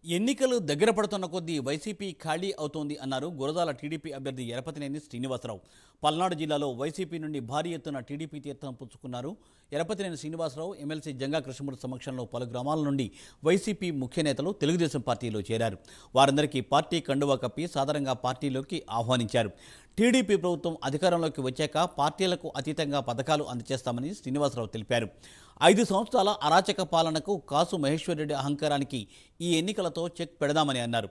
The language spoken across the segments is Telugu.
ఎన్నికలు దగ్గర పడుతున్న కొద్దీ వైసీపీ ఖాళీ అవుతోంది అన్నారు గురజాల టీడీపీ అభ్యర్థి ఎరపతినేని శ్రీనివాసరావు. పల్నాడు జిల్లాలో వైసీపీ నుండి భారీ ఎత్తున టీడీపీ తీర్థం పుచ్చుకున్నారు. ఎరపతినేని శ్రీనివాసరావు ఎమ్మెల్సీ జంగా కృష్ణమూర్తి సమక్షంలో పలు గ్రామాల నుండి వైసీపీ ముఖ్య నేతలు తెలుగుదేశం పార్టీలో చేరారు. వారందరికీ పార్టీ కండువా కప్పి సాదరంగా పార్టీలోకి ఆహ్వానించారు. టీడీపీ ప్రభుత్వం అధికారంలోకి వచ్చాక పార్టీలకు అతీతంగా పథకాలు అందజేస్తామని శ్రీనివాసరావు తెలిపారు. 5 సంవత్సరాల అరాచక పాలనకు కాసు మహేశ్వరరెడ్డి అహంకారానికి ఈ ఎన్నికలతో చెక్ పెడదామని అన్నారు.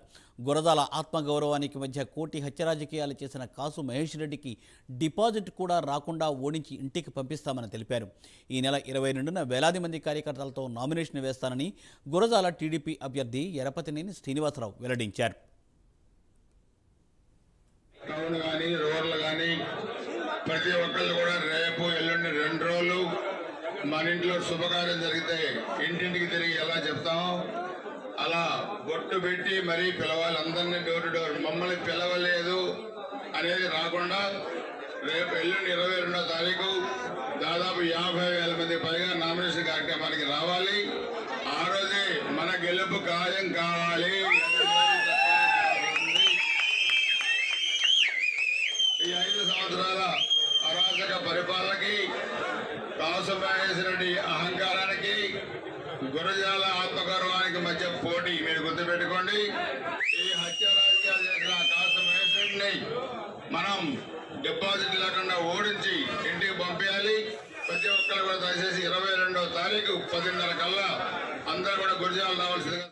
గురజాల ఆత్మగౌరవానికి మధ్య కోటి హత్య రాజకీయాలు చేసిన కాసు మహేశ్వరరెడ్డికి డిపాజిట్ కూడా రాకుండా ఓడించి ఇంటికి పంపిస్తామని తెలిపారు. ఈ నెల 22న వేలాది మంది కార్యకర్తలతో నామినేషన్ వేస్తానని గురజాల టీడీపీ అభ్యర్థి ఎరపతినేని శ్రీనివాసరావు వెల్లడించారు. టౌన్ కానీ రోడ్లు కానీ ప్రతి ఒక్కళ్ళు కూడా రేపు ఎల్లుండి 2 రోజులు మన ఇంట్లో శుభకార్యం జరిగితే ఇంటింటికి తిరిగి ఎలా చెప్తామో అలా బొట్టు పెట్టి మరీ పిలవాలి. అందరినీ డోర్ టు డోర్. మమ్మల్ని పిలవలేదు అనేది రాకుండా రేపు ఎల్లుండి 22వ తారీఖు దాదాపు 50,000 మంది పైగా నామినేషన్ కార్యక్రమానికి రావాలి. ఆ రోజే మన గెలుపు ఖాయం కావాలి. ఈ 5 సంవత్సరాల అరాచక పరిపాలనకి, కాసు మహేశ్వరరెడ్డి అహంకారానికి, గురజాల ఆత్మగౌరవానికి మధ్య పోటీ మీరు గుర్తుపెట్టుకోండి. ఈ హత్య రాజకీయాలు చేసిన కాసు మహేశ్వరరెడ్డిని మనం డిపాజిట్ లేకుండా ఓడించి ఇంటికి పంపించాలి. ప్రతి ఒక్కరు కూడా దయచేసి 22వ తారీఖు 10:30 కల్లా అందరూ కూడా గురజాల రావాల్సిందిగా